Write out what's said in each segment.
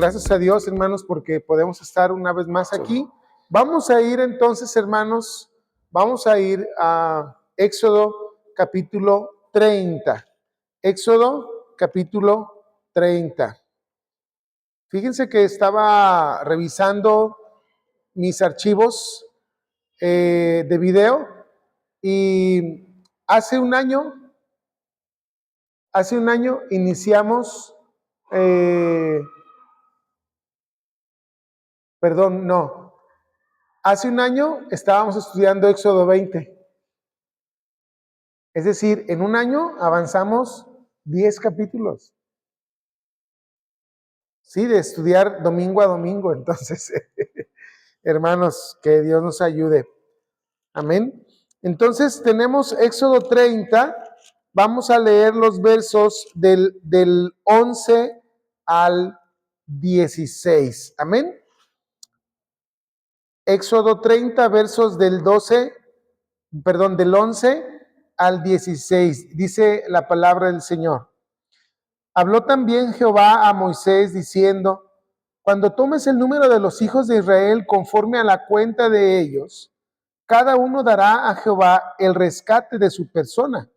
gracias a Dios, hermanos, porque podemos estar una vez más aquí. Vamos a ir entonces, hermanos, vamos a ir a Éxodo capítulo 30. Éxodo capítulo 30. Fíjense que estaba revisando mis archivos de video y hace un año iniciamos, hace un año estábamos estudiando Éxodo 20. Es decir, en un año avanzamos 10 capítulos. Sí, de estudiar domingo a domingo. Entonces, hermanos, que Dios nos ayude. Amén. Entonces, tenemos Éxodo 30. Vamos a leer los versos del 11 al 16. Amén. Éxodo 30, versos del 11 al 16. Dice la palabra del Señor. Habló también Jehová a Moisés diciendo: cuando tomes el número de los hijos de Israel conforme a la cuenta de ellos, cada uno dará a Jehová el rescate de su persona,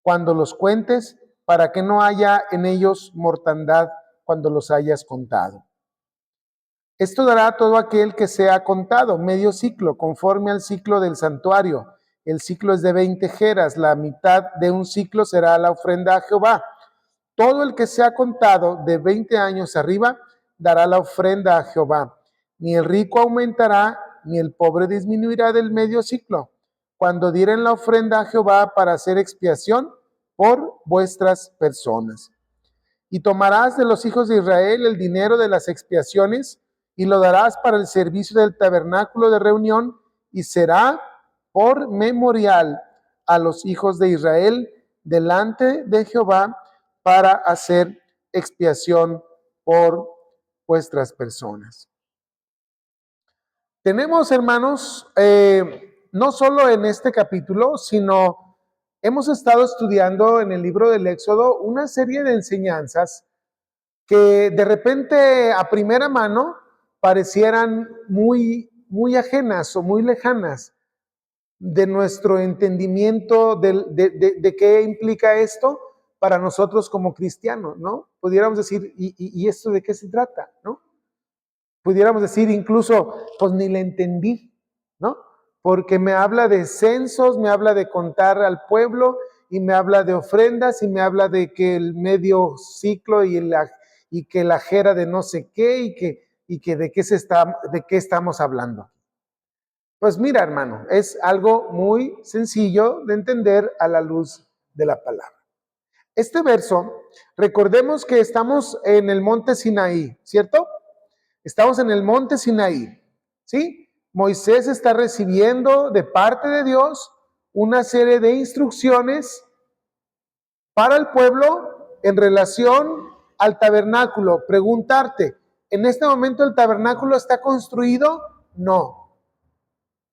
cuando los cuentes, para que no haya en ellos mortandad cuando los hayas contado. Esto dará a todo aquel que sea contado, medio ciclo, conforme al ciclo del santuario. El ciclo es de 20 jeras, la mitad de un ciclo será la ofrenda a Jehová. Todo el que sea contado de 20 años arriba dará la ofrenda a Jehová. Ni el rico aumentará, ni el pobre disminuirá del medio ciclo, cuando dieren la ofrenda a Jehová para hacer expiación por vuestras personas. Y tomarás de los hijos de Israel el dinero de las expiaciones y lo darás para el servicio del tabernáculo de reunión, y será por memorial a los hijos de Israel delante de Jehová para hacer expiación por vuestras personas. Tenemos, hermanos, no solo en este capítulo, sino hemos estado estudiando en el libro del Éxodo una serie de enseñanzas que de repente a primera mano parecieran muy ajenas o muy lejanas de nuestro entendimiento de qué implica esto para nosotros como cristianos, ¿no? Pudiéramos decir, ¿y esto de qué se trata, no? Pudiéramos decir incluso, pues ni le entendí, ¿no? Porque me habla de censos, me habla de contar al pueblo, y me habla de ofrendas, y me habla de que el medio ciclo y que la jera de no sé qué, y que de qué estamos hablando. Pues mira, hermano, es algo muy sencillo de entender a la luz de la palabra. Este verso, recordemos que estamos en el monte Sinaí, ¿cierto? Estamos en el monte Sinaí, ¿sí? Moisés está recibiendo de parte de Dios una serie de instrucciones para el pueblo en relación al tabernáculo. Preguntarte, ¿en este momento el tabernáculo está construido? No.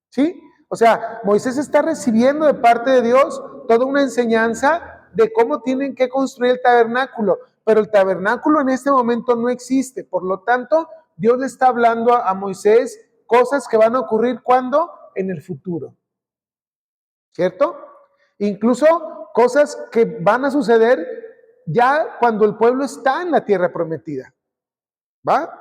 ¿Sí? O sea, Moisés está recibiendo de parte de Dios toda una enseñanza de cómo tienen que construir el tabernáculo, pero el tabernáculo en este momento no existe. Por lo tanto, Dios le está hablando a Moisés cosas que van a ocurrir ¿cuándo? En el futuro. ¿Cierto? Incluso cosas que van a suceder ya cuando el pueblo está en la tierra prometida. ¿Va?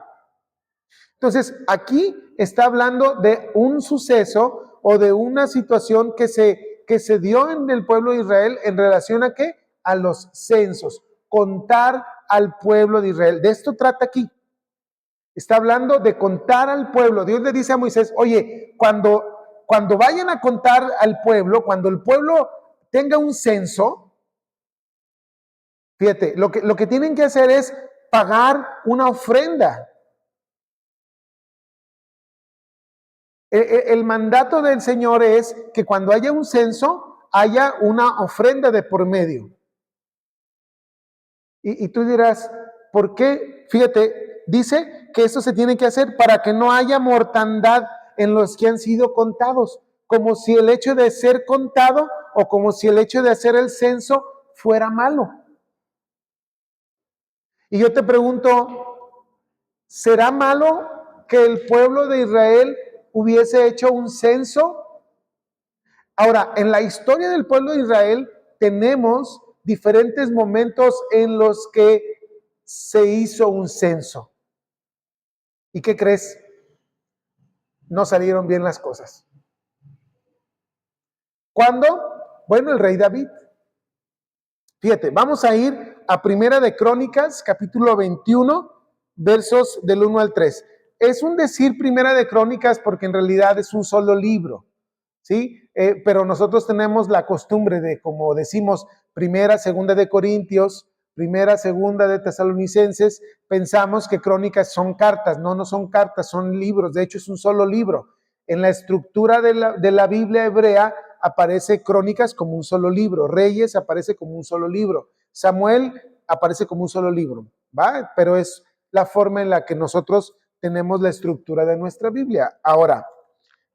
Entonces, aquí está hablando de un suceso o de una situación que se dio en el pueblo de Israel en relación a ¿qué? A los censos, contar al pueblo de Israel. De esto trata aquí. Está hablando de contar al pueblo. Dios le dice a Moisés, oye, cuando vayan a contar al pueblo, cuando el pueblo tenga un censo, fíjate, lo que tienen que hacer es pagar una ofrenda. El mandato del Señor es que cuando haya un censo, haya una ofrenda de por medio. Y tú dirás, ¿por qué? Fíjate, dice que esto se tiene que hacer para que no haya mortandad en los que han sido contados, como si el hecho de ser contado o como si el hecho de hacer el censo fuera malo. Y yo te pregunto, ¿Será malo que el pueblo de Israel hubiese hecho un censo? Ahora, en la historia del pueblo de Israel tenemos diferentes momentos en los que se hizo un censo. ¿Y qué crees? No salieron bien las cosas. ¿Cuándo? Bueno, el rey David. Fíjate, vamos a ir a Primera de Crónicas, capítulo 21, versos del 1 al 3. Es un decir Primera de Crónicas porque en realidad es un solo libro, ¿sí? Pero nosotros tenemos la costumbre de, como decimos, Primera, Segunda de Corintios, Primera, Segunda de Tesalonicenses, pensamos que Crónicas son cartas. No, no son cartas, son libros. De hecho, es un solo libro. En la estructura de la Biblia hebrea aparece Crónicas como un solo libro, Reyes aparece como un solo libro, Samuel aparece como un solo libro, ¿va? Pero es la forma en la que nosotros tenemos la estructura de nuestra Biblia. Ahora,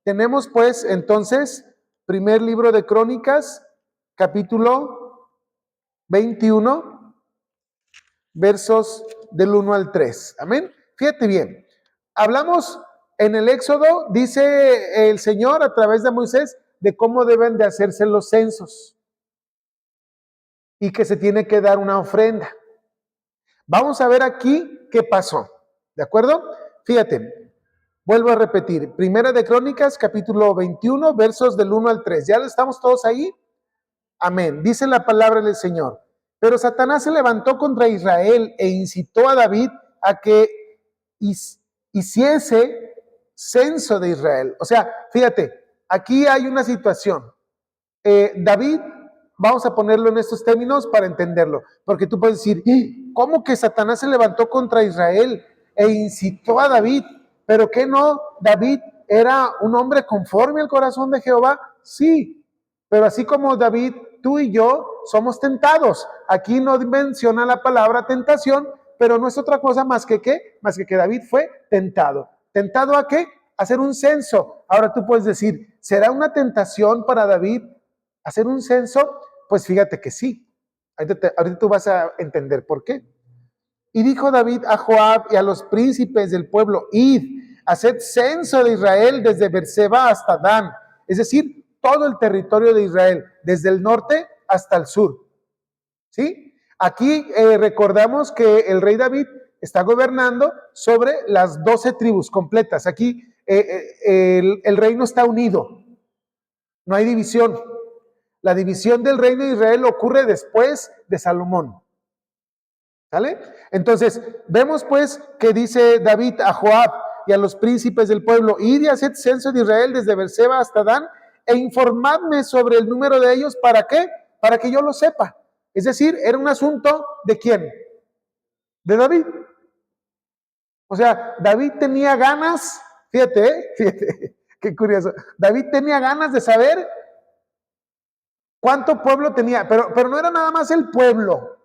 tenemos pues entonces, primer libro de Crónicas, capítulo 21, versos del 1 al 3. Amén. Fíjate bien, hablamos en el Éxodo, dice el Señor a través de Moisés, de cómo deben de hacerse los censos y que se tiene que dar una ofrenda. Vamos a ver aquí qué pasó, ¿de acuerdo? Fíjate, vuelvo a repetir, Primera de Crónicas, capítulo 21, versos del 1 al 3. ¿Ya estamos todos ahí? Amén. Dice la palabra del Señor. Pero Satanás se levantó contra Israel e incitó a David a que hiciese censo de Israel. O sea, fíjate, aquí hay una situación. David, vamos a ponerlo en estos términos para entenderlo, porque tú puedes decir, ¿cómo que Satanás se levantó contra Israel e incitó a David? ¿Pero qué no? David era un hombre conforme al corazón de Jehová. Sí, pero así como David, tú y yo somos tentados. Aquí no menciona la palabra tentación, pero no es otra cosa más que qué, más que David fue tentado. ¿Tentado a qué? A hacer un censo. Ahora tú puedes decir, ¿será una tentación para David hacer un censo? Pues fíjate que sí. Ahorita tú vas a entender por qué. Y dijo David a Joab y a los príncipes del pueblo, id, haced censo de Israel desde Berseba hasta Dan, es decir, todo el territorio de Israel, desde el norte hasta el sur. ¿Sí? Aquí recordamos que el rey David está gobernando sobre las 12 tribus completas. Aquí el reino está unido, no hay división. La división del reino de Israel ocurre después de Salomón. ¿Sale? Entonces, vemos pues que dice David a Joab y a los príncipes del pueblo, id y haced censo de Israel desde Berseba hasta Dan e informadme sobre el número de ellos. ¿Para qué? Para que yo lo sepa. Es decir, era un asunto ¿de quién? De David. O sea, David tenía ganas, fíjate, fíjate, qué curioso. David tenía ganas de saber cuánto pueblo tenía, pero no era nada más el pueblo,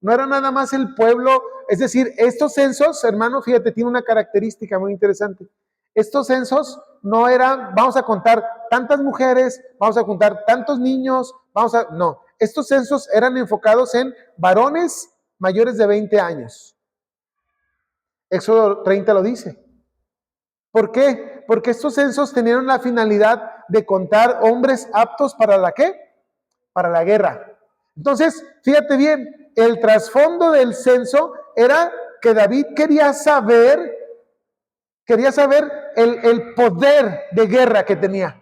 no era nada más el pueblo, es decir, estos censos, hermano, fíjate, tiene una característica muy interesante. Estos censos no eran, vamos a contar tantas mujeres, vamos a contar tantos niños, no, estos censos eran enfocados en varones mayores de 20 años. Éxodo 30 lo dice. ¿Por qué? Porque estos censos tenían la finalidad de contar hombres aptos para la ¿qué? Para la guerra. Entonces, fíjate bien, el trasfondo del censo era que David quería saber el poder de guerra que tenía.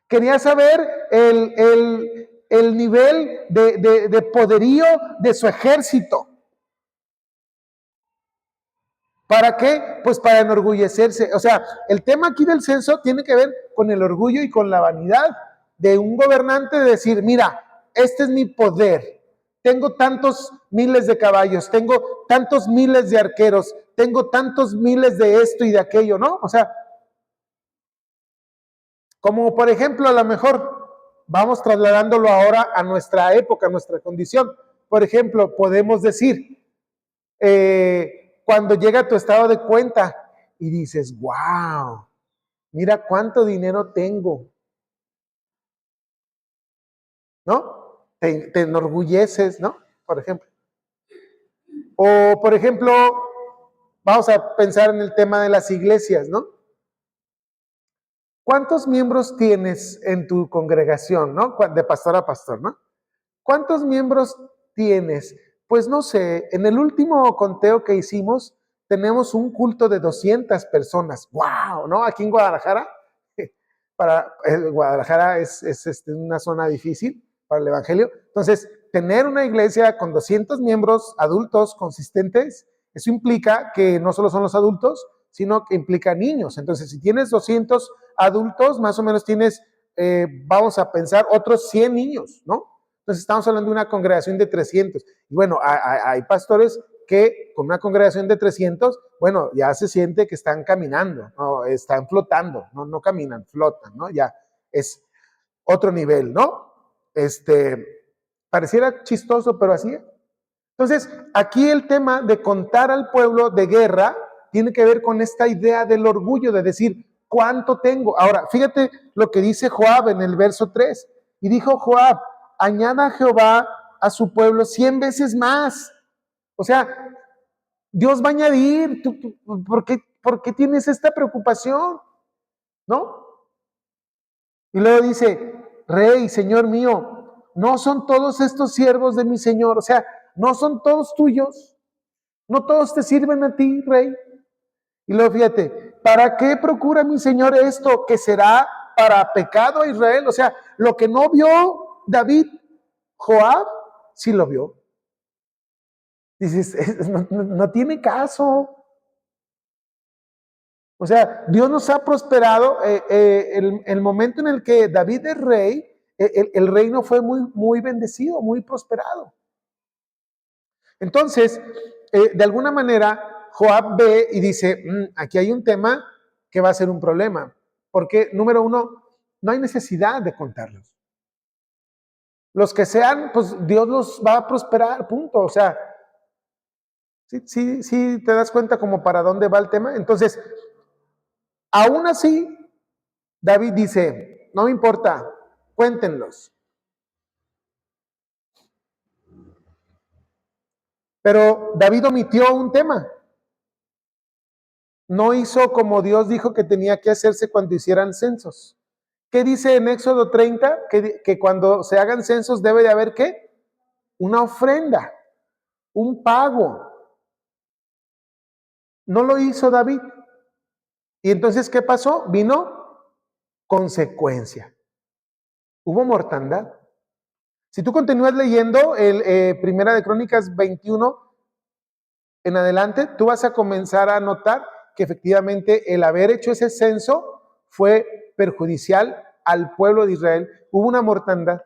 Quería saber el nivel de poderío de su ejército. ¿Para qué? Pues para enorgullecerse. O sea, el tema aquí del censo tiene que ver con el orgullo y con la vanidad de un gobernante de decir, mira, este es mi poder. Tengo tantos miles de caballos, tengo tantos miles de arqueros, tengo tantos miles de esto y de aquello, ¿no? O sea, como por ejemplo, a lo mejor vamos trasladándolo ahora a nuestra época, a nuestra condición. Por ejemplo, podemos decir, cuando llega tu estado de cuenta y dices, wow, mira cuánto dinero tengo, ¿no? Te enorgulleces, ¿no? Por ejemplo. O, por ejemplo, Vamos a pensar en el tema de las iglesias, ¿no? ¿Cuántos miembros tienes en tu congregación, ¿no? De pastor a pastor, ¿no? ¿Cuántos miembros tienes? Pues no sé, en el último conteo que hicimos, tenemos un culto de 200 personas. ¡Wow! ¿No? Aquí en Guadalajara, Guadalajara es una zona difícil para el evangelio. Entonces, tener una iglesia con 200 miembros adultos consistentes, eso implica que no solo son los adultos, sino que implica niños. Entonces, si tienes 200 adultos, más o menos tienes, vamos a pensar, otros 100 niños, ¿no? Entonces estamos hablando de una congregación de 300. Y bueno, hay pastores que con una congregación de 300, bueno, ya se siente que están caminando, ¿no? Están flotando, no caminan, flotan, ¿no? Ya es otro nivel, ¿no? Pareciera chistoso, pero así es. Entonces, aquí el tema de contar al pueblo de guerra tiene que ver con esta idea del orgullo, de decir, ¿cuánto tengo? Ahora, fíjate lo que dice Joab en el verso 3. Y dijo Joab, añada a Jehová a su pueblo 100 veces más. O sea, Dios va a añadir. ¿Por qué tienes esta preocupación? ¿No? Y luego dice, Rey, Señor mío, ¿no son todos estos siervos de mi Señor? O sea, ¿no son todos tuyos? ¿No todos te sirven a ti, Rey? Y luego fíjate, ¿para qué procura mi Señor esto que será para pecado a Israel? O sea, lo que no vio David, Joab sí lo vio. Dices, no tiene caso. O sea, Dios nos ha prosperado. El momento en el que David es rey, el reino fue muy bendecido, muy prosperado. Entonces, de alguna manera, Joab ve y dice, aquí hay un tema que va a ser un problema. Porque, número uno, no hay necesidad de contarlos. Los que sean, pues Dios los va a prosperar, punto. O sea, sí te das cuenta como para dónde va el tema. Entonces, aún así, David dice, no me importa, cuéntenlos. Pero David omitió un tema. No hizo como Dios dijo que tenía que hacerse cuando hicieran censos. ¿Qué dice en Éxodo 30? Que cuando se hagan censos debe de haber ¿qué? Una ofrenda, un pago. No lo hizo David. Y entonces, ¿qué pasó? Vino consecuencia. Hubo mortandad. Si tú continúas leyendo Primera de Crónicas 21 en adelante, tú vas a comenzar a notar que efectivamente el haber hecho ese censo fue perjudicial al pueblo de Israel. Hubo una mortandad.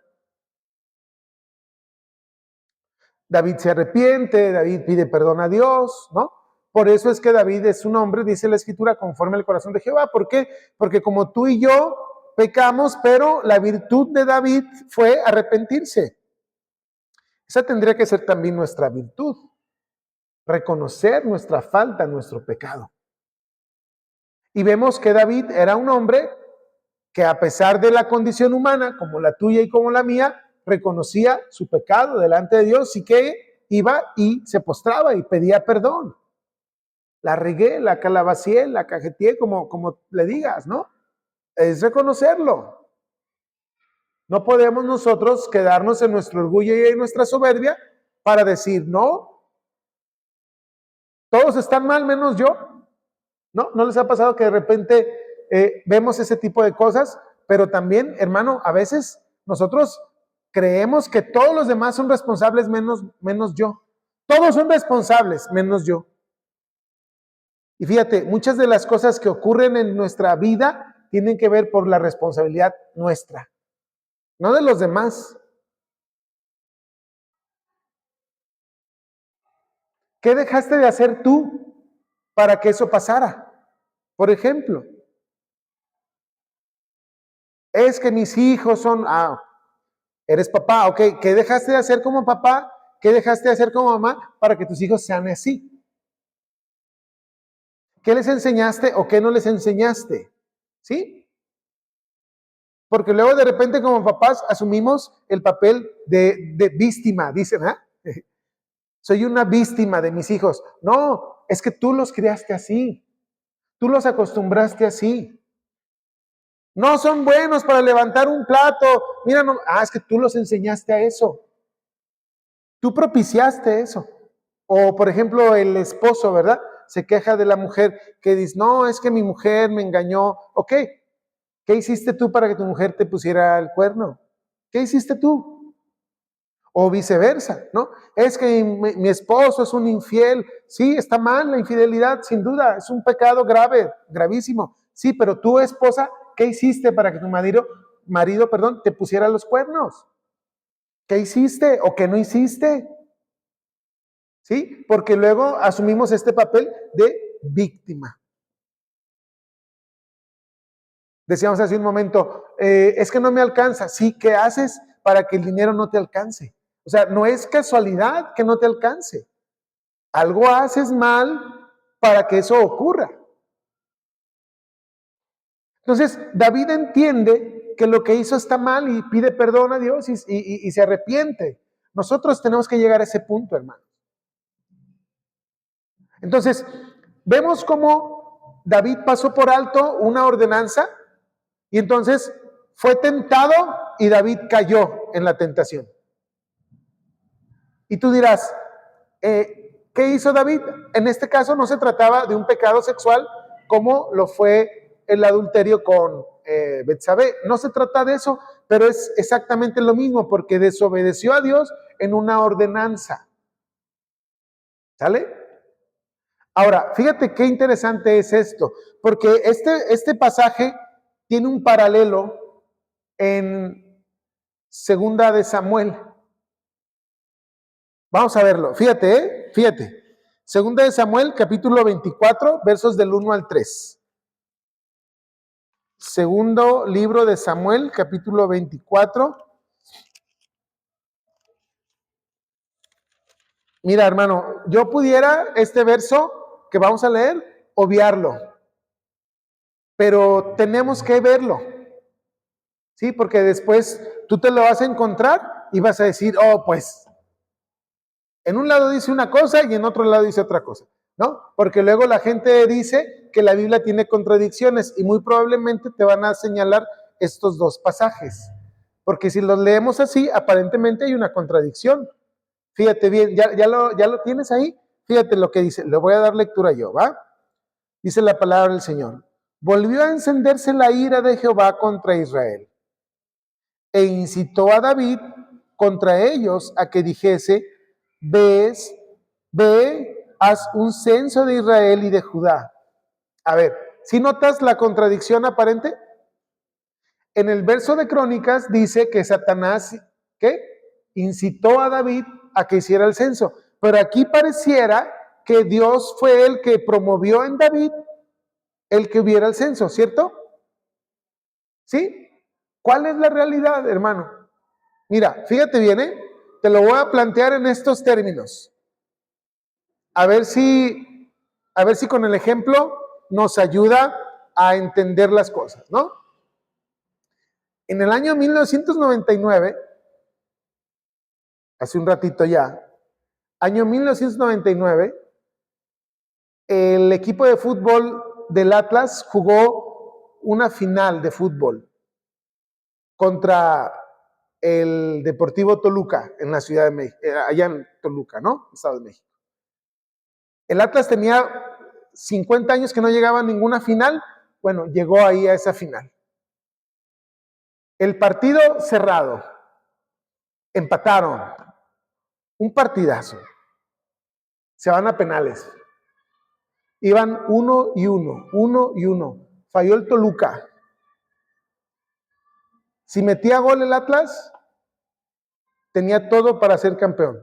David se arrepiente, David pide perdón a Dios, ¿no? Por eso es que David es un hombre, dice la Escritura, conforme al corazón de Jehová. ¿Por qué? Porque como tú y yo pecamos, pero la virtud de David fue arrepentirse. Esa tendría que ser también nuestra virtud, reconocer nuestra falta, nuestro pecado. Y vemos que David era un hombre que a pesar de la condición humana, como la tuya y como la mía, reconocía su pecado delante de Dios y que iba y se postraba y pedía perdón. La regué, la calabacié, la cajeteé, como le digas, ¿no? Es reconocerlo. No podemos nosotros quedarnos en nuestro orgullo y en nuestra soberbia para decir, no, todos están mal menos yo. ¿No les ha pasado que de repente vemos ese tipo de cosas? Pero también, hermano, a veces nosotros creemos que todos los demás son responsables menos yo. Todos son responsables menos yo. Y fíjate, muchas de las cosas que ocurren en nuestra vida tienen que ver por la responsabilidad nuestra, no de los demás. ¿Qué dejaste de hacer tú para que eso pasara? Por ejemplo, es que mis hijos son, eres papá, ok, ¿qué dejaste de hacer como papá? ¿Qué dejaste de hacer como mamá para que tus hijos sean así? ¿Qué les enseñaste o qué no les enseñaste? ¿Sí? Porque luego de repente como papás asumimos el papel de víctima, dicen, ¿ah? Soy una víctima de mis hijos. No, es que tú los criaste así, tú los acostumbraste así. No son buenos para levantar un plato. Mira, no, es que tú los enseñaste a eso. Tú propiciaste eso. O, por ejemplo, el esposo, ¿verdad? Se queja de la mujer que dice, no, es que mi mujer me engañó. Ok, ¿qué hiciste tú para que tu mujer te pusiera el cuerno? ¿Qué hiciste tú? O viceversa, ¿no? Es que mi esposo es un infiel. Sí, está mal la infidelidad, sin duda. Es un pecado grave, gravísimo. Sí, pero tú, esposa, ¿qué hiciste para que tu marido, te pusiera los cuernos? ¿Qué hiciste o qué no hiciste? ¿Sí? Porque luego asumimos este papel de víctima. Decíamos hace un momento, es que no me alcanza. Sí, ¿qué haces para que el dinero no te alcance? O sea, no es casualidad que no te alcance. Algo haces mal para que eso ocurra. Entonces, David entiende que lo que hizo está mal y pide perdón a Dios y se arrepiente. Nosotros tenemos que llegar a ese punto, hermano. Entonces, vemos cómo David pasó por alto una ordenanza y entonces fue tentado y David cayó en la tentación. Y tú dirás, ¿qué hizo David? En este caso no se trataba de un pecado sexual como lo fue el adulterio con Betsabé. No se trata de eso, pero es exactamente lo mismo porque desobedeció a Dios en una ordenanza. ¿Sale? Ahora, fíjate qué interesante es esto, porque este pasaje tiene un paralelo en Segunda de Samuel. Vamos a verlo. Fíjate, fíjate. Segunda de Samuel, capítulo 24, versos del 1 al 3. Segundo libro de Samuel, capítulo 24. Mira, hermano, yo pudiera este verso que vamos a leer, obviarlo, pero tenemos que verlo, ¿sí? Porque después tú te lo vas a encontrar y vas a decir, oh, pues, en un lado dice una cosa y en otro lado dice otra cosa, ¿no? Porque luego la gente dice que la Biblia tiene contradicciones y muy probablemente te van a señalar estos dos pasajes. Porque si los leemos así, aparentemente hay una contradicción. Fíjate bien, ya lo tienes ahí. Fíjate lo que dice. Le voy a dar lectura yo, ¿va? Dice la palabra del Señor. Volvió a encenderse la ira de Jehová contra Israel e incitó a David contra ellos a que dijese, ve, haz un censo de Israel y de Judá. A ver, ¿sí notas la contradicción aparente? En el verso de Crónicas dice que Satanás, ¿qué? Incitó a David a que hiciera el censo. Pero aquí pareciera que Dios fue el que promovió en David el que hubiera el censo, ¿cierto? ¿Sí? ¿Cuál es la realidad, hermano? Mira, fíjate bien, te lo voy a plantear en estos términos. A ver si con el ejemplo nos ayuda a entender las cosas, ¿no? En el año 1999, hace un ratito ya, año 1999, el equipo de fútbol del Atlas jugó una final de fútbol contra el Deportivo Toluca en la Ciudad de México, allá en Toluca, ¿no? Estado de México. El Atlas tenía 50 años que no llegaba a ninguna final, bueno, llegó ahí a esa final. El partido cerrado, empataron, un partidazo, se van a penales. Iban 1-1. Falló el Toluca. Si metía gol el Atlas, tenía todo para ser campeón.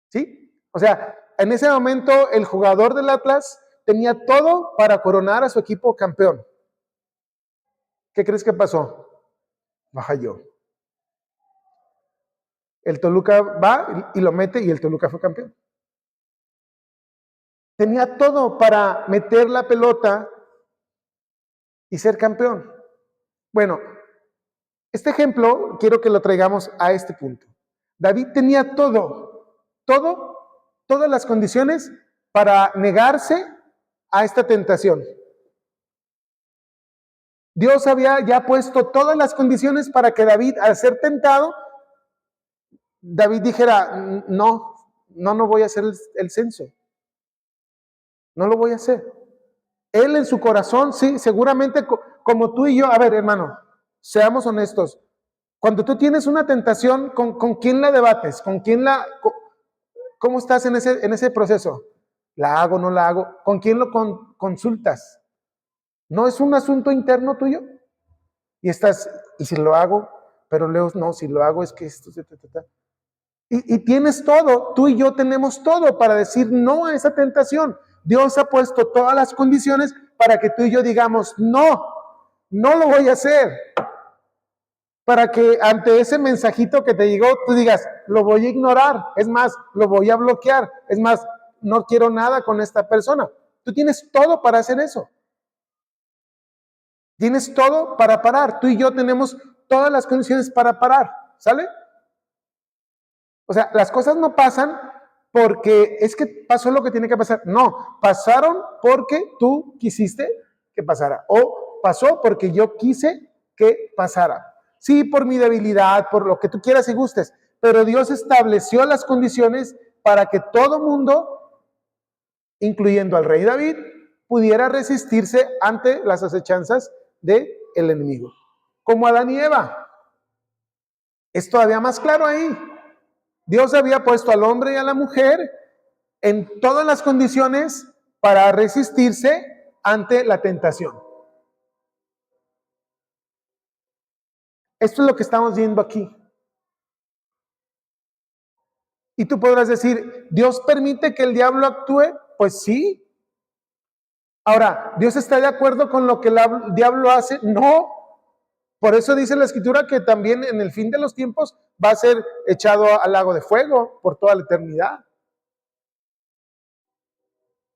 ¿Sí? O sea, en ese momento el jugador del Atlas tenía todo para coronar a su equipo campeón. ¿Qué crees que pasó? Falló. El Toluca va y lo mete y el Toluca fue campeón. Tenía todo para meter la pelota y ser campeón. Bueno, este ejemplo quiero que lo traigamos a este punto. David tenía todas las condiciones para negarse a esta tentación. Dios había ya puesto todas las condiciones para que David, al ser tentado, David dijera, no voy a hacer el censo. No lo voy a hacer. Él en su corazón, sí, seguramente como tú y yo, a ver, hermano, seamos honestos. Cuando tú tienes una tentación, ¿con quién la debates? ¿Cómo estás en ese proceso? ¿La hago, no la hago? ¿Con quién lo consultas? ¿No es un asunto interno tuyo? Y si lo hago, pero luego no, si lo hago es que esto se trata. Y tienes todo, tú y yo tenemos todo para decir no a esa tentación. Dios ha puesto todas las condiciones para que tú y yo digamos, no lo voy a hacer. Para que ante ese mensajito que te llegó, tú digas, lo voy a ignorar, es más, lo voy a bloquear, es más, no quiero nada con esta persona. Tú tienes todo para hacer eso. Tienes todo para parar. Tú y yo tenemos todas las condiciones para parar, ¿sale? O sea, las cosas no pasan porque es que pasó lo que tiene que pasar. No, pasaron porque tú quisiste que pasara. O pasó porque yo quise que pasara. Sí, por mi debilidad, por lo que tú quieras y gustes. Pero Dios estableció las condiciones para que todo mundo, incluyendo al rey David, pudiera resistirse ante las acechanzas del enemigo. Como Adán y Eva. Es todavía más claro ahí. Dios había puesto al hombre y a la mujer en todas las condiciones para resistirse ante la tentación. Esto es lo que estamos viendo aquí. Y tú podrás decir, ¿Dios permite que el diablo actúe? Pues sí. Ahora, ¿Dios está de acuerdo con lo que el diablo hace? No. Por eso dice la Escritura que también en el fin de los tiempos va a ser echado al lago de fuego por toda la eternidad.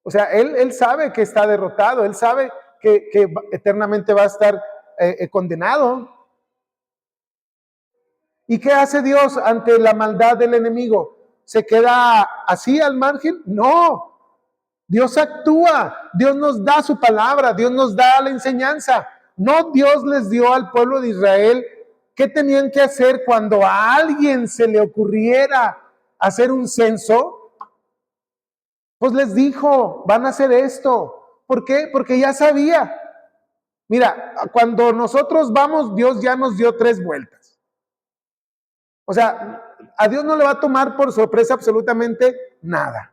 O sea, él sabe que está derrotado, él sabe que eternamente va a estar condenado. ¿Y qué hace Dios ante la maldad del enemigo? ¿Se queda así al margen? No. Dios actúa, Dios nos da su palabra, Dios nos da la enseñanza. No, Dios les dio al pueblo de Israel qué tenían que hacer cuando a alguien se le ocurriera hacer un censo. Pues les dijo, van a hacer esto. ¿Por qué? Porque ya sabía. Mira, cuando nosotros vamos, Dios ya nos dio 3 vueltas. O sea, a Dios no le va a tomar por sorpresa absolutamente nada.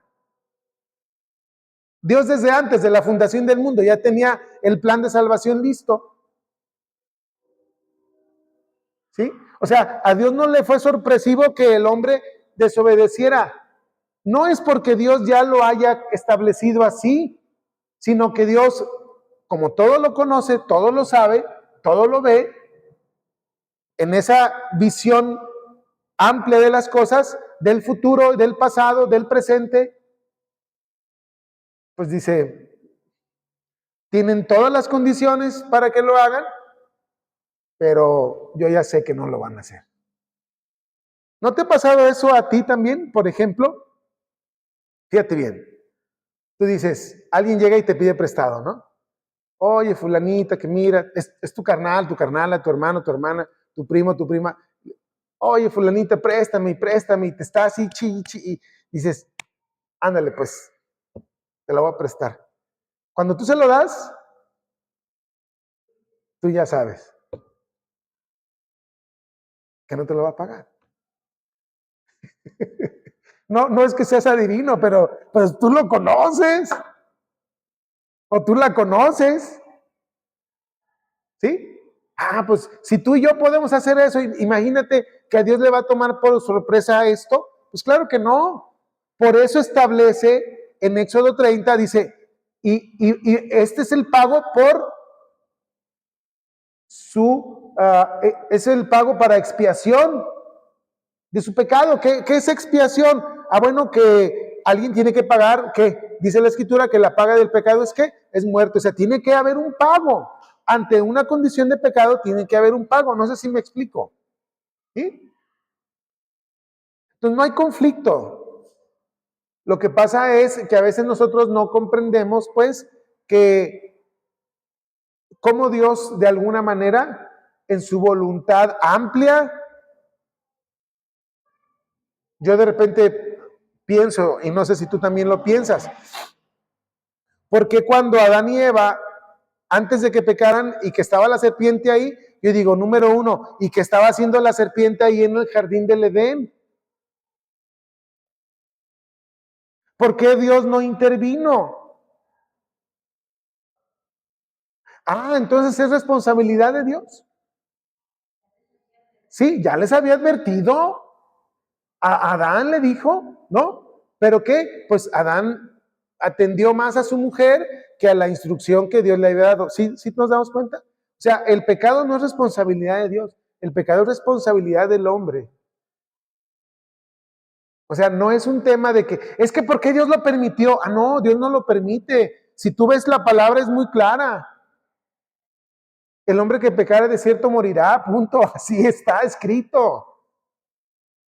Dios desde antes de la fundación del mundo ya tenía el plan de salvación listo. ¿Sí? O sea, a Dios no le fue sorpresivo que el hombre desobedeciera. No es porque Dios ya lo haya establecido así, sino que Dios, como todo lo conoce, todo lo sabe, todo lo ve, en esa visión amplia de las cosas, del futuro, del pasado, del presente, pues dice, tienen todas las condiciones para que lo hagan, pero yo ya sé que no lo van a hacer. ¿No te ha pasado eso a ti también, por ejemplo? Fíjate bien, tú dices, alguien llega y te pide prestado, ¿no? Oye, fulanita, que mira, es tu carnal, tu carnala, tu hermano, tu hermana, tu primo, tu prima. Oye, fulanita, préstame, y te está así, y dices, ándale, pues, te lo voy a prestar. Cuando tú se lo das, tú ya sabes que no te lo va a pagar. No es que seas adivino, pero pues tú lo conoces. O tú la conoces. ¿Sí? Pues si tú y yo podemos hacer eso, imagínate que a Dios le va a tomar por sorpresa esto. Pues claro que no. Por eso establece en Éxodo 30, dice, y este es el pago por es el pago para expiación de su pecado. ¿Qué es expiación? Bueno, que alguien tiene que pagar, que dice la Escritura que la paga del pecado es que es muerte. O sea, tiene que haber un pago. Ante una condición de pecado tiene que haber un pago. No sé si me explico. ¿Sí? Entonces no hay conflicto. Lo que pasa es que a veces nosotros no comprendemos, pues, que cómo Dios de alguna manera, en su voluntad amplia, yo de repente pienso, y no sé si tú también lo piensas, porque cuando Adán y Eva, antes de que pecaran y que estaba la serpiente ahí, yo digo, número uno, ¿y que estaba haciendo la serpiente ahí en el jardín del Edén? ¿Por qué Dios no intervino? Ah, entonces es responsabilidad de Dios. Sí, ya les había advertido. A Adán le dijo, ¿no? ¿Pero qué? Pues Adán atendió más a su mujer que a la instrucción que Dios le había dado. ¿Sí, sí nos damos cuenta? O sea, el pecado no es responsabilidad de Dios, el pecado es responsabilidad del hombre. O sea, no es un tema de que, es que ¿por qué Dios lo permitió? Ah, no, Dios no lo permite. Si tú ves la palabra es muy clara. El hombre que pecare de cierto morirá, punto. Así está escrito.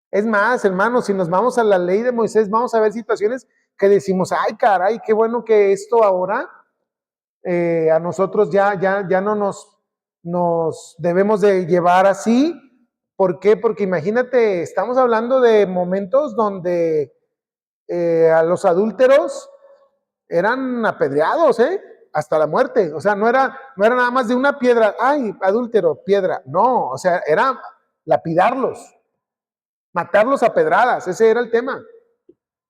Es más, hermanos, si nos vamos a la ley de Moisés, vamos a ver situaciones que decimos, ay, caray, qué bueno que esto ahora a nosotros ya no nos debemos de llevar así. ¿Por qué? Porque imagínate, estamos hablando de momentos donde a los adúlteros eran apedreados, hasta la muerte. O sea, no era nada más de una piedra, ay, adúltero, piedra. No, o sea, era lapidarlos, matarlos a pedradas, ese era el tema.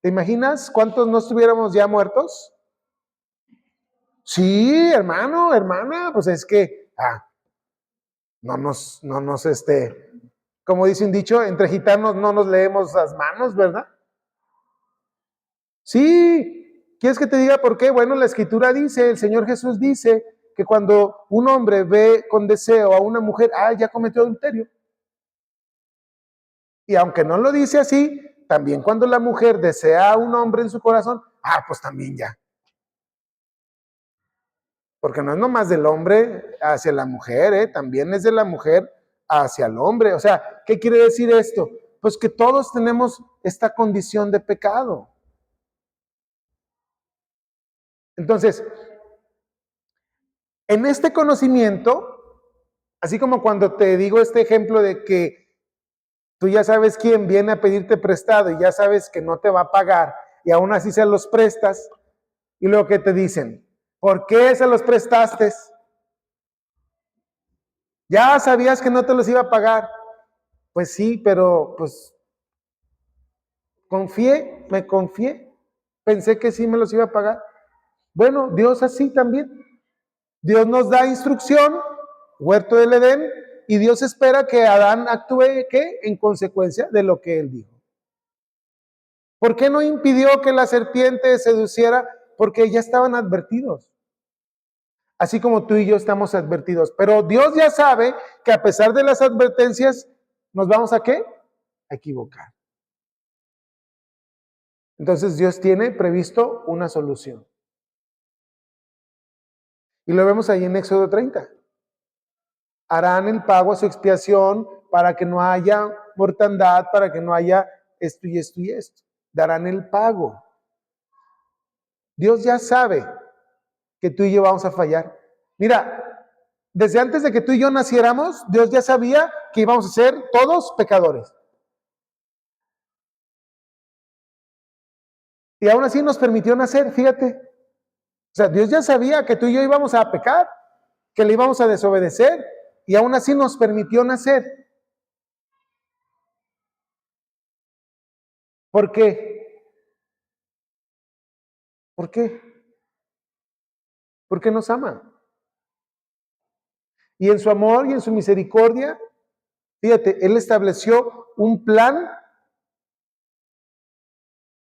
¿Te imaginas cuántos no estuviéramos ya muertos? Sí, hermano, hermana, pues es que, como dice un dicho, entre gitanos no nos leemos las manos, ¿verdad? Sí, ¿quieres que te diga por qué? Bueno, la escritura dice, el Señor Jesús dice que cuando un hombre ve con deseo a una mujer, ya cometió adulterio. Y aunque no lo dice así, también cuando la mujer desea a un hombre en su corazón, pues también ya. Porque no es nomás del hombre hacia la mujer, también es de la mujer hacia el hombre. O sea, ¿qué quiere decir esto? Pues que todos tenemos esta condición de pecado. Entonces, en este conocimiento, así como cuando te digo este ejemplo de que tú ya sabes quién viene a pedirte prestado y ya sabes que no te va a pagar y aún así se los prestas, y luego que te dicen, ¿por qué se los prestaste? Ya sabías que no te los iba a pagar. Pues sí, pero pues me confié, pensé que sí me los iba a pagar. Bueno, Dios así también. Dios nos da instrucción, huerto del Edén, y Dios espera que Adán actúe, ¿qué? En consecuencia de lo que él dijo. ¿Por qué no impidió que la serpiente seduciera? Porque ya estaban advertidos. Así como tú y yo estamos advertidos. Pero Dios ya sabe que a pesar de las advertencias, ¿nos vamos a qué? A equivocar. Entonces Dios tiene previsto una solución. Y lo vemos ahí en Éxodo 30. Harán el pago a su expiación para que no haya mortandad, para que no haya esto y esto y esto. Darán el pago. Dios ya sabe que tú y yo vamos a fallar. Mira, desde antes de que tú y yo naciéramos, Dios ya sabía que íbamos a ser todos pecadores. Y aún así nos permitió nacer, fíjate. O sea, Dios ya sabía que tú y yo íbamos a pecar, que le íbamos a desobedecer, y aún así nos permitió nacer. ¿Por qué? ¿Por qué? Porque nos ama. Y en su amor y en su misericordia, fíjate, Él estableció un plan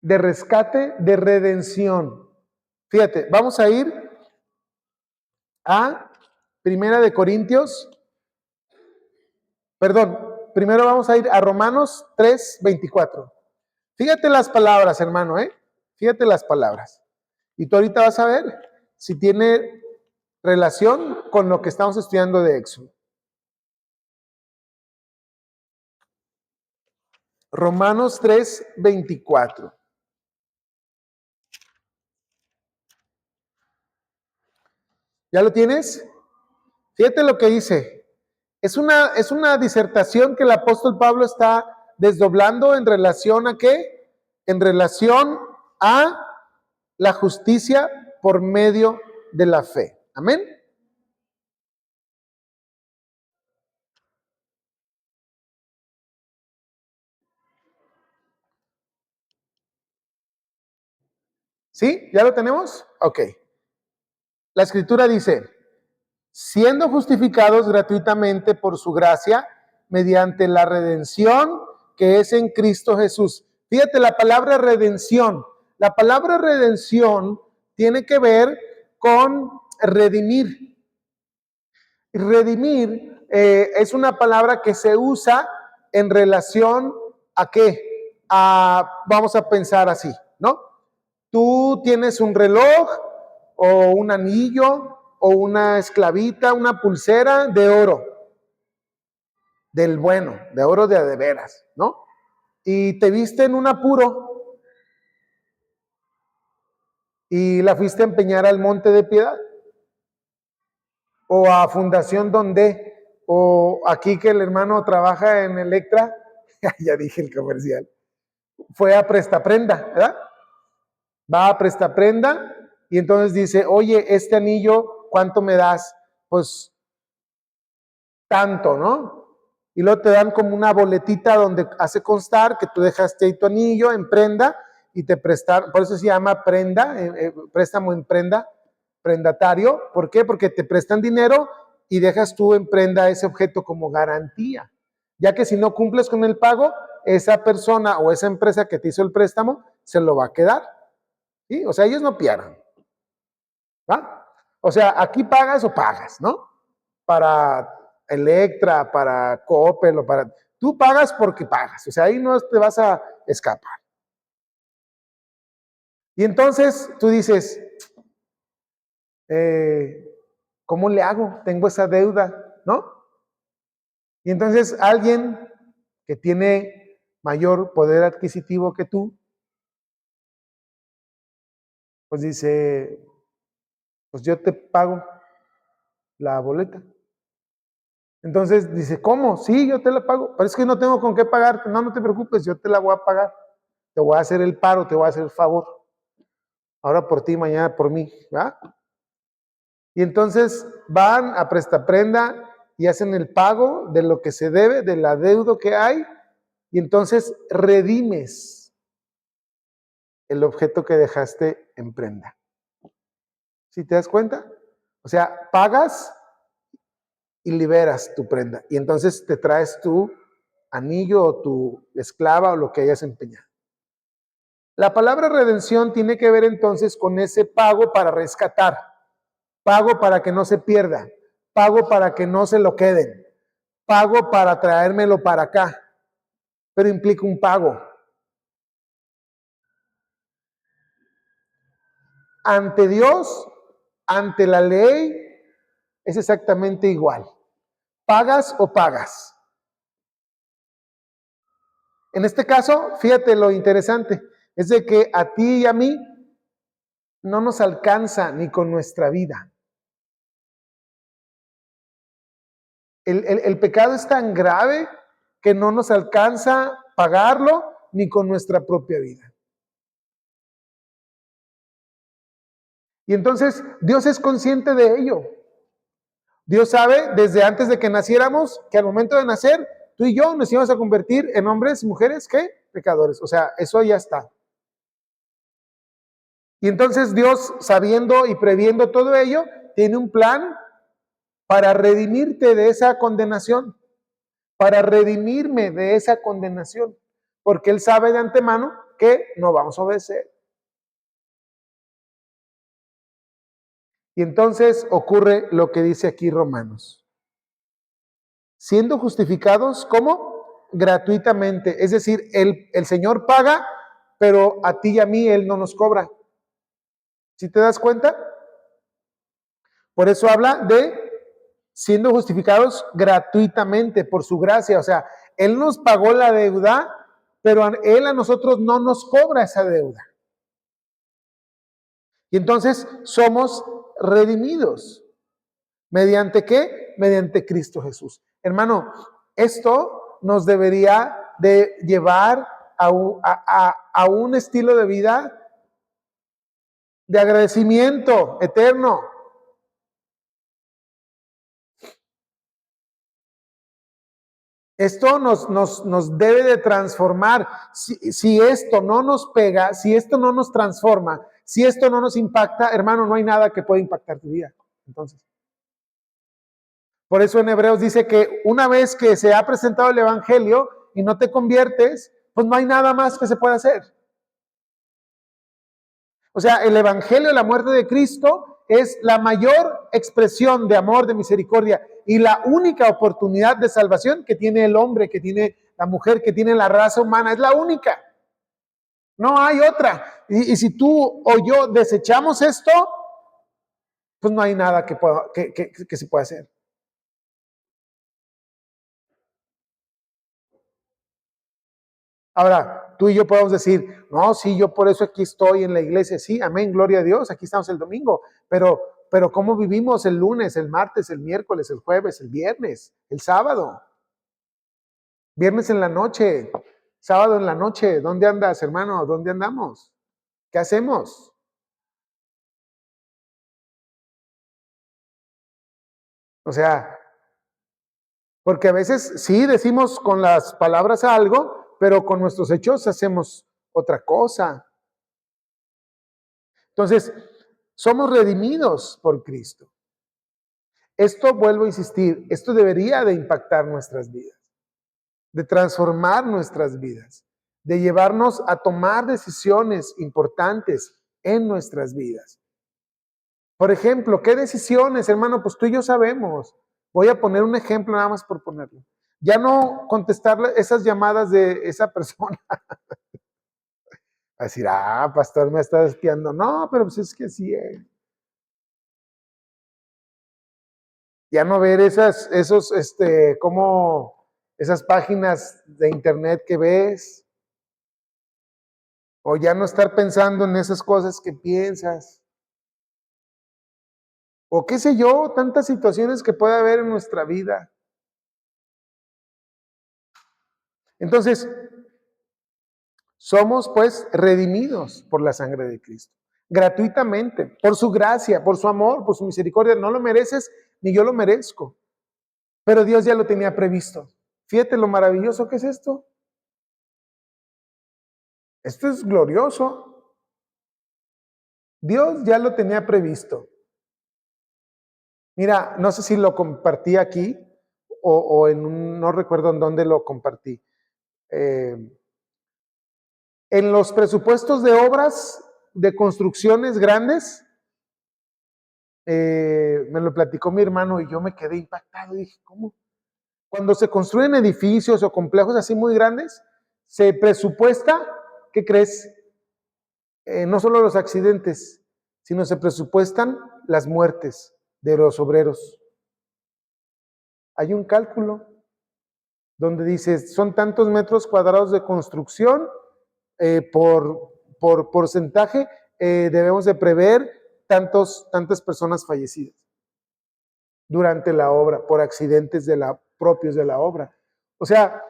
de rescate, de redención. Fíjate, vamos a ir a Primera de Corintios, perdón, primero vamos a ir a Romanos 3:24. Fíjate las palabras, hermano, Fíjate las palabras. Y tú ahorita vas a ver si tiene relación con lo que estamos estudiando de Éxodo. Romanos 3:24. ¿Ya lo tienes? Fíjate lo que dice. Es una disertación que el apóstol Pablo está desdoblando en relación a qué? En relación a la justicia por medio de la fe. Amén. ¿Sí? ¿Ya lo tenemos? Ok. La escritura dice, siendo justificados gratuitamente por su gracia, mediante la redención que es en Cristo Jesús. Fíjate, la palabra redención. La palabra redención tiene que ver con redimir. Redimir es una palabra que se usa en relación a qué? Vamos a pensar así, ¿no? Tú tienes un reloj o un anillo o una esclavita, una pulsera de oro, del bueno, de oro de veras, ¿no? Y te viste en un apuro y la fuiste a empeñar al Monte de Piedad o a Fundación Donde o aquí que el hermano trabaja en Electra, ya dije el comercial, fue a Prestaprenda, ¿verdad? Va a Prestaprenda y entonces dice, oye, este anillo, ¿cuánto me das? Pues tanto, ¿no? Y luego te dan como una boletita donde hace constar que tú dejaste ahí tu anillo en prenda y te prestar, por eso se llama prenda, préstamo en prenda, prendatario. ¿Por qué? Porque te prestan dinero y dejas tú en prenda ese objeto como garantía. Ya que si no cumples con el pago, esa persona o esa empresa que te hizo el préstamo se lo va a quedar. ¿Sí? O sea, ellos no pierdan. ¿Va? O sea, aquí pagas o pagas, ¿no? Para Electra, para Coppel o para... Tú pagas porque pagas, o sea, ahí no te vas a escapar. Y entonces tú dices, ¿cómo le hago? Tengo esa deuda, ¿no? Y entonces alguien que tiene mayor poder adquisitivo que tú, pues dice, pues yo te pago la boleta. Entonces dice, ¿cómo? Sí, yo te la pago, pero es que no tengo con qué pagarte. No, no te preocupes, yo te la voy a pagar. Te voy a hacer el paro, te voy a hacer el favor. Ahora por ti, mañana por mí, ¿verdad? Y entonces van a Prestaprenda y hacen el pago de lo que se debe, del adeudo que hay, y entonces redimes el objeto que dejaste en prenda. ¿Sí te das cuenta? O sea, pagas y liberas tu prenda. Y entonces te traes tu anillo o tu esclava o lo que hayas empeñado. La palabra redención tiene que ver entonces con ese pago para rescatar, pago para que no se pierda, pago para que no se lo queden, pago para traérmelo para acá, pero implica un pago. Ante Dios, ante la ley, es exactamente igual. ¿Pagas o pagas? En este caso, fíjate lo interesante, es de que a ti y a mí no nos alcanza ni con nuestra vida. El pecado es tan grave que no nos alcanza pagarlo ni con nuestra propia vida. Y entonces Dios es consciente de ello. Dios sabe desde antes de que naciéramos que al momento de nacer, tú y yo nos íbamos a convertir en hombres y mujeres, ¿qué? Pecadores. O sea, eso ya está. Y entonces Dios, sabiendo y previendo todo ello, tiene un plan para redimirte de esa condenación, para redimirme de esa condenación, porque Él sabe de antemano que no vamos a obedecer. Y entonces ocurre lo que dice aquí Romanos. Siendo justificados, ¿cómo? Gratuitamente. Es decir, el Señor paga, pero a ti y a mí Él no nos cobra. ¿Sí te das cuenta? Por eso habla de siendo justificados gratuitamente por su gracia. O sea, Él nos pagó la deuda, pero Él a nosotros no nos cobra esa deuda. Y entonces somos redimidos. ¿Mediante qué? Mediante Cristo Jesús. Hermano, esto nos debería de llevar a un estilo de vida de agradecimiento eterno. Esto nos debe de transformar. Si esto no nos pega, si esto no nos transforma, si esto no nos impacta, hermano, no hay nada que pueda impactar tu vida. Entonces, por eso en Hebreos dice que una vez que se ha presentado el Evangelio y no te conviertes, pues no hay nada más que se pueda hacer. O sea, el Evangelio, la muerte de Cristo, es la mayor expresión de amor, de misericordia y la única oportunidad de salvación que tiene el hombre, que tiene la mujer, que tiene la raza humana. Es la única. No hay otra. Y si tú o yo desechamos esto, pues no hay nada que se pueda hacer. Ahora, tú y yo podemos decir, no, sí, yo por eso aquí estoy en la iglesia, sí, amén, gloria a Dios, aquí estamos el domingo, pero ¿cómo vivimos el lunes, el martes, el miércoles, el jueves, el viernes, el sábado? Viernes en la noche, sábado en la noche, ¿dónde andas, hermano? ¿Dónde andamos? ¿Qué hacemos? O sea, porque a veces sí decimos con las palabras algo, pero con nuestros hechos hacemos otra cosa. Entonces, somos redimidos por Cristo. Esto, vuelvo a insistir, esto debería de impactar nuestras vidas, de transformar nuestras vidas, de llevarnos a tomar decisiones importantes en nuestras vidas. Por ejemplo, ¿qué decisiones, hermano? Pues tú y yo sabemos. Voy a poner un ejemplo nada más por ponerlo. Ya no contestar esas llamadas de esa persona. A decir, pastor, me está espiando. No, pero pues es que sí. Ya no ver esas páginas de internet que ves, o ya no estar pensando en esas cosas que piensas, o qué sé yo, tantas situaciones que puede haber en nuestra vida. Entonces, somos pues redimidos por la sangre de Cristo, gratuitamente, por su gracia, por su amor, por su misericordia. No lo mereces, ni yo lo merezco, pero Dios ya lo tenía previsto. Fíjate lo maravilloso que es esto. Esto es glorioso. Dios ya lo tenía previsto. Mira, no sé si lo compartí aquí no recuerdo en dónde lo compartí. En los presupuestos de obras de construcciones grandes, me lo platicó mi hermano y yo me quedé impactado. Dije, ¿cómo? Cuando se construyen edificios o complejos así muy grandes, se presupuesta, ¿qué crees? No solo los accidentes, sino se presupuestan las muertes de los obreros. Hay un cálculo donde dice, son tantos metros cuadrados de construcción, por porcentaje, debemos de prever tantas personas fallecidas durante la obra, por accidentes propios de la obra. O sea,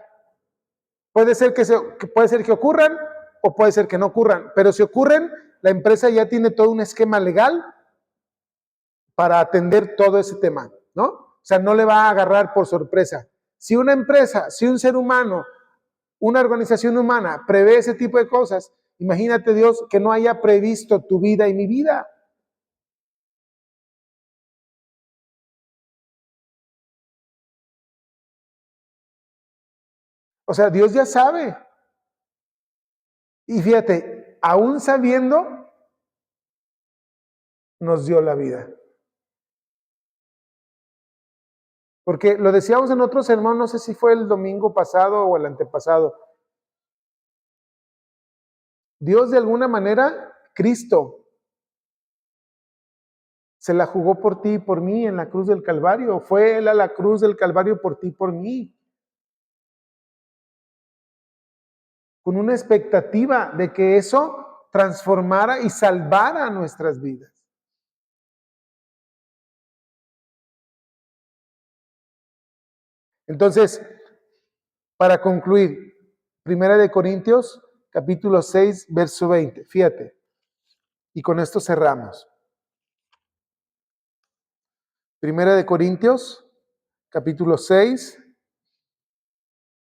puede ser que ocurran o puede ser que no ocurran, pero si ocurren, la empresa ya tiene todo un esquema legal para atender todo ese tema, ¿no? O sea, no le va a agarrar por sorpresa. Si una empresa, si un ser humano, una organización humana prevé ese tipo de cosas, imagínate Dios que no haya previsto tu vida y mi vida. O sea, Dios ya sabe. Y fíjate, aún sabiendo, nos dio la vida. Porque lo decíamos en otro sermón, no sé si fue el domingo pasado o el antepasado. Dios de alguna manera, Cristo, se la jugó por ti y por mí en la cruz del Calvario. Fue Él a la cruz del Calvario por ti y por mí. Con una expectativa de que eso transformara y salvara nuestras vidas. Entonces, para concluir, Primera de Corintios, capítulo 6, verso 20. Fíjate. Y con esto cerramos. Primera de Corintios, capítulo 6,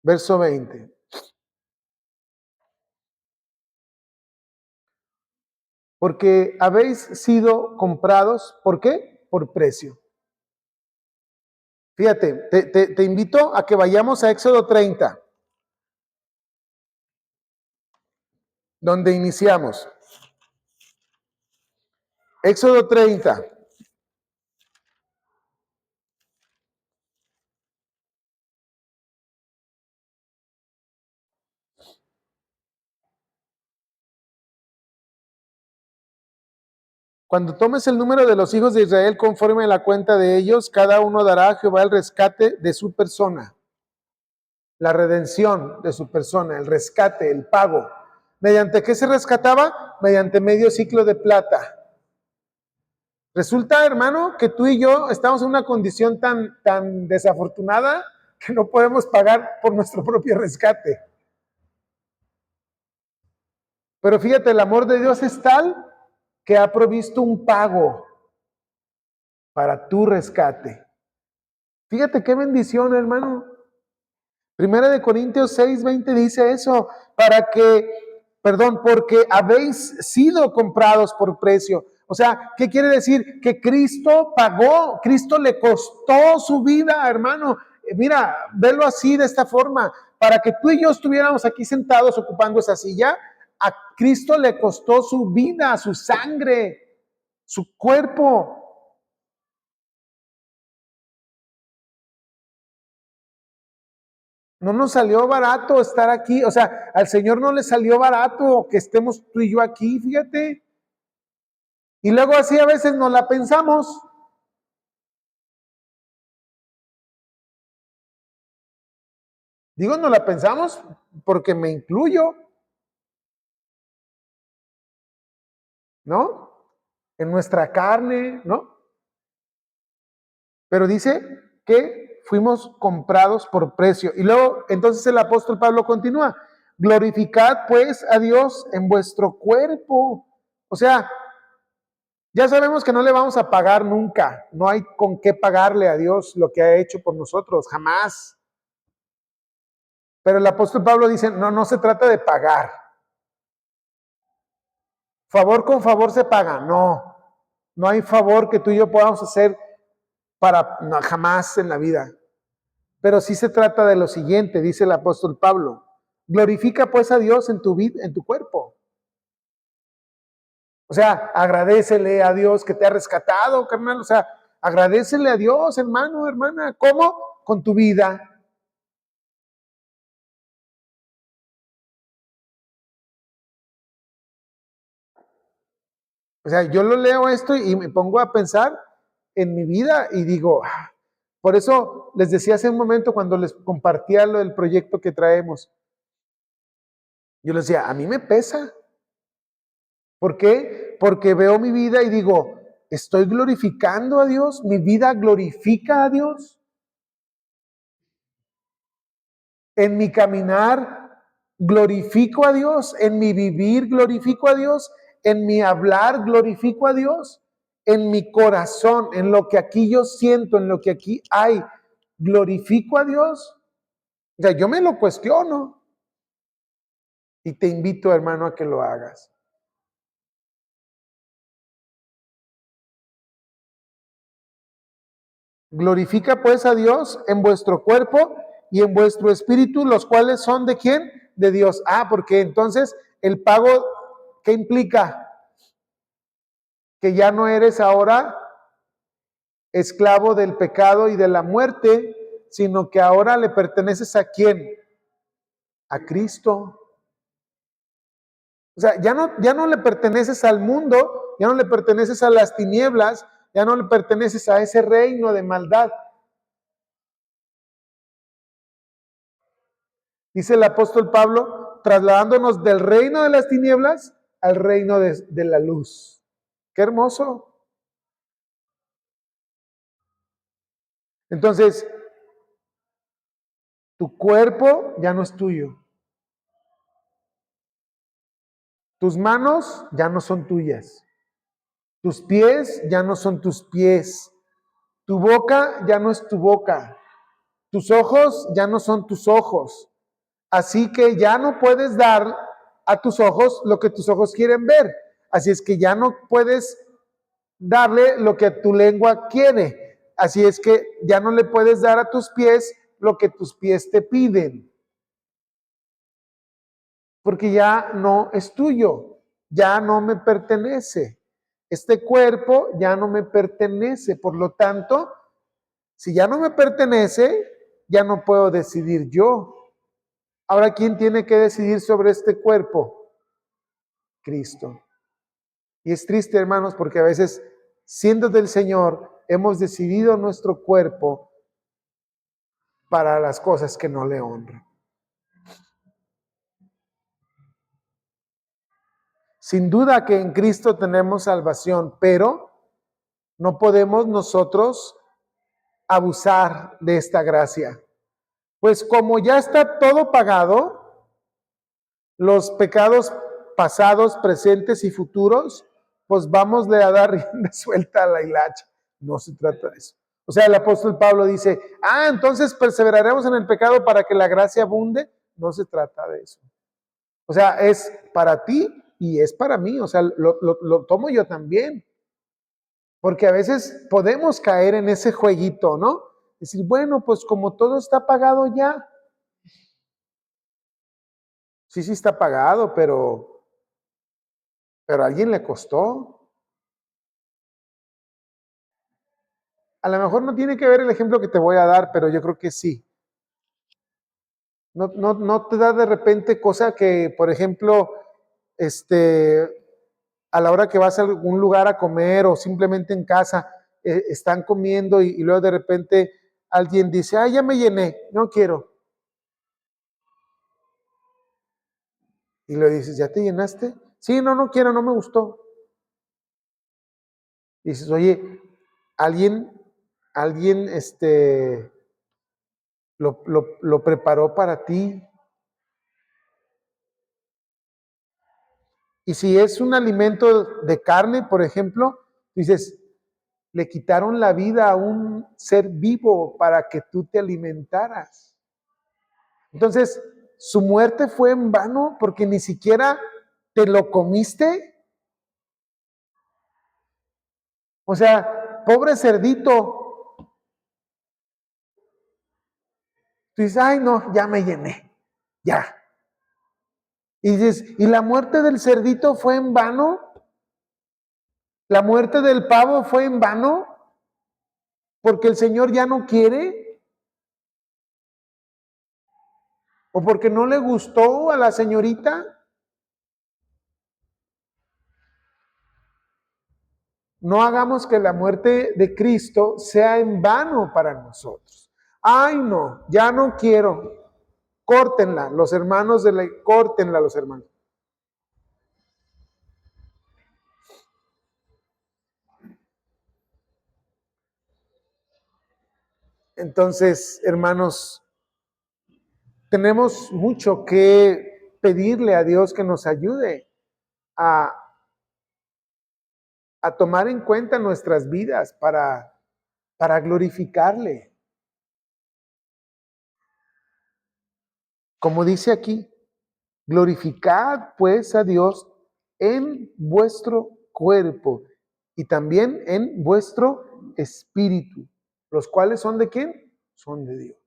verso 20. Porque habéis sido comprados, ¿por qué? Por precio. Fíjate, te invito a que vayamos a Éxodo 30, donde iniciamos. Éxodo 30. Cuando tomes el número de los hijos de Israel conforme a la cuenta de ellos, cada uno dará a Jehová el rescate de su persona, la redención de su persona, el rescate, el pago. ¿Mediante qué se rescataba? Mediante medio ciclo de plata. Resulta, hermano, que tú y yo estamos en una condición tan desafortunada que no podemos pagar por nuestro propio rescate. Pero fíjate, el amor de Dios es tal que ha provisto un pago para tu rescate. Fíjate qué bendición, hermano. Primera de Corintios 6:20 dice eso, porque habéis sido comprados por precio. O sea, ¿qué quiere decir? Que Cristo pagó, Cristo le costó su vida, hermano. Mira, velo así, de esta forma, para que tú y yo estuviéramos aquí sentados ocupando esa silla, a Cristo le costó su vida, su sangre, su cuerpo. No nos salió barato estar aquí, o sea, al Señor no le salió barato que estemos tú y yo aquí, fíjate. Y luego así a veces nos la pensamos. Digo, no la pensamos porque me incluyo, ¿no? En nuestra carne, ¿no? Pero dice que fuimos comprados por precio. Y luego, entonces el apóstol Pablo continúa, glorificad pues a Dios en vuestro cuerpo. O sea, ya sabemos que no le vamos a pagar nunca, no hay con qué pagarle a Dios lo que ha hecho por nosotros, jamás. Pero el apóstol Pablo dice, no se trata de pagar. Favor con favor se paga, no hay favor que tú y yo podamos hacer para jamás en la vida. Pero sí se trata de lo siguiente, dice el apóstol Pablo, glorifica pues a Dios en tu vida, en tu cuerpo. O sea, agradécele a Dios que te ha rescatado, carnal. O sea, agradécele a Dios, hermano, hermana. ¿Cómo? Con tu vida. O sea, yo lo leo esto y me pongo a pensar en mi vida y digo, por eso les decía hace un momento cuando les compartía lo del proyecto que traemos, yo les decía, a mí me pesa. ¿Por qué? Porque veo mi vida y digo, ¿estoy glorificando a Dios? ¿Mi vida glorifica a Dios? En mi caminar glorifico a Dios, en mi vivir glorifico a Dios, en mi hablar glorifico a Dios, en mi corazón, en lo que aquí yo siento, en lo que aquí hay, glorifico a Dios. O sea, yo me lo cuestiono y te invito, hermano, a que lo hagas. Glorifica pues a Dios en vuestro cuerpo y en vuestro espíritu, los cuales son de quién? De Dios. Porque entonces el pago, ¿qué implica? Que ya no eres ahora esclavo del pecado y de la muerte, sino que ahora le perteneces ¿a quién? A Cristo. O sea, ya no le perteneces al mundo, ya no le perteneces a las tinieblas, ya no le perteneces a ese reino de maldad. Dice el apóstol Pablo, trasladándonos del reino de las tinieblas al reino de la luz. Qué hermoso. Entonces, Tu cuerpo ya no es tuyo. Tus manos ya no son tuyas. Tus pies ya no son tus pies. Tu boca ya no es tu boca. Tus ojos ya no son tus ojos. Así que ya no puedes dar a tus ojos lo que tus ojos quieren ver. Así es que ya no puedes darle lo que tu lengua quiere. Así es que ya no le puedes dar a tus pies lo que tus pies te piden. Porque ya no es tuyo, ya no me pertenece. Este cuerpo ya no me pertenece. Por lo tanto, si ya no me pertenece, ya no puedo decidir yo. Ahora, ¿quién tiene que decidir sobre este cuerpo? Cristo. Y es triste, hermanos, porque a veces, siendo del Señor, hemos decidido nuestro cuerpo para las cosas que no le honran. Sin duda que en Cristo tenemos salvación, pero no podemos nosotros abusar de esta gracia. Pues como ya está todo pagado, los pecados pasados, presentes y futuros, pues vámosle a dar rienda suelta a la hilacha. No se trata de eso. O sea, el apóstol Pablo dice, entonces perseveraremos en el pecado para que la gracia abunde. No se trata de eso. O sea, es para ti y es para mí. O sea, lo tomo yo también. Porque a veces podemos caer en ese jueguito, ¿no? Decir, bueno, pues como todo está pagado ya. Sí está pagado, pero a alguien le costó. A lo mejor no tiene que ver el ejemplo que te voy a dar, pero yo creo que sí. No te da de repente cosa que, por ejemplo, a la hora que vas a algún lugar a comer o simplemente en casa, están comiendo y luego de repente alguien dice, ya me llené, no quiero. Y le dices, ¿ya te llenaste? Sí, no quiero, no me gustó. Y dices, oye, alguien lo preparó para ti. Y si es un alimento de carne, por ejemplo, dices, le quitaron la vida a un ser vivo para que tú te alimentaras. Entonces, su muerte fue en vano porque ni siquiera te lo comiste. O sea, pobre cerdito. Tú dices, no, ya me llené, ya. Y dices, ¿y la muerte del cerdito fue en vano? ¿La muerte del pavo fue en vano? ¿Porque el Señor ya no quiere? ¿O porque no le gustó a la señorita? No hagamos que la muerte de Cristo sea en vano para nosotros. No, ya no quiero. Córtenla, los hermanos córtenla los hermanos. Entonces, hermanos, tenemos mucho que pedirle a Dios que nos ayude a tomar en cuenta nuestras vidas para glorificarle. Como dice aquí, glorificad pues a Dios en vuestro cuerpo y también en vuestro espíritu, los cuales son ¿de quién? Son de Dios.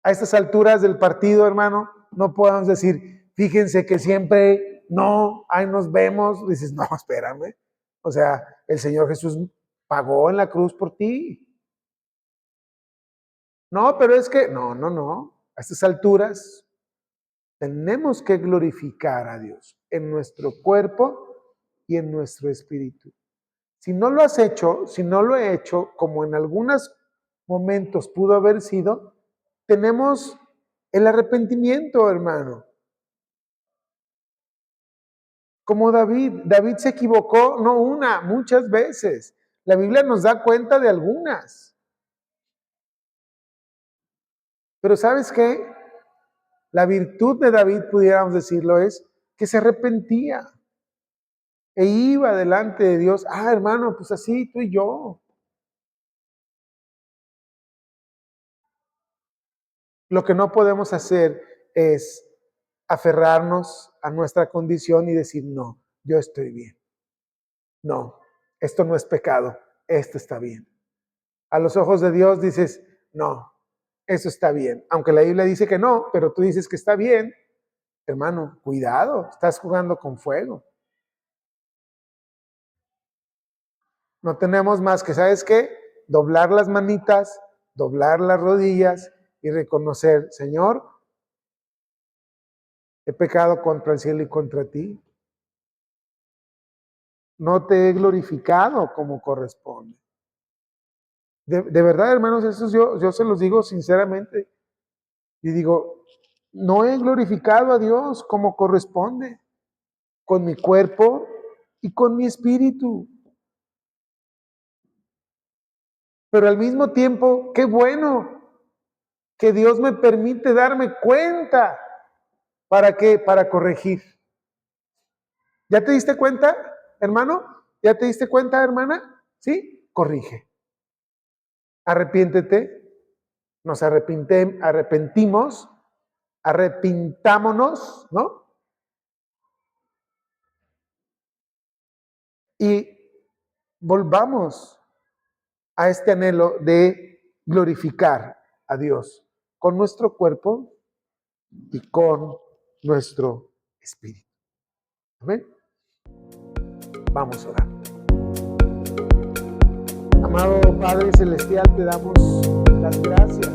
A estas alturas del partido, hermano, no podemos decir, fíjense que siempre, no, ahí nos vemos. Dices, no, espérame. O sea, el Señor Jesús pagó en la cruz por ti. No, pero es que, no. A estas alturas tenemos que glorificar a Dios en nuestro cuerpo y en nuestro espíritu. Si no lo has hecho, si no lo he hecho, como en algunos momentos pudo haber sido, tenemos el arrepentimiento, hermano. Como David se equivocó, no una, muchas veces. La Biblia nos da cuenta de algunas. Pero ¿sabes qué? La virtud de David, pudiéramos decirlo, es que se arrepentía e iba delante de Dios. Ah, hermano, pues así tú y yo. Lo que no podemos hacer es aferrarnos a nuestra condición y decir, no, yo estoy bien. No, esto no es pecado, esto está bien. A los ojos de Dios dices, no, eso está bien. Aunque la Biblia dice que no, pero tú dices que está bien, hermano, cuidado, estás jugando con fuego. No tenemos más que, ¿sabes qué? Doblar las manitas, doblar las rodillas y reconocer, Señor, he pecado contra el cielo y contra ti. No te he glorificado como corresponde. De verdad, hermanos, eso yo se los digo sinceramente. Y digo, no he glorificado a Dios como corresponde, con mi cuerpo y con mi espíritu. Pero al mismo tiempo, qué bueno que Dios me permite darme cuenta. ¿Para qué? Para corregir. ¿Ya te diste cuenta, hermano? ¿Ya te diste cuenta, hermana? ¿Sí? Corrige. Arrepiéntete. Nos arrepentimos, arrepintámonos, ¿no? Y volvamos a este anhelo de glorificar a Dios con nuestro cuerpo y con nuestro espíritu. Amén. Vamos a orar. Amado Padre Celestial, te damos las gracias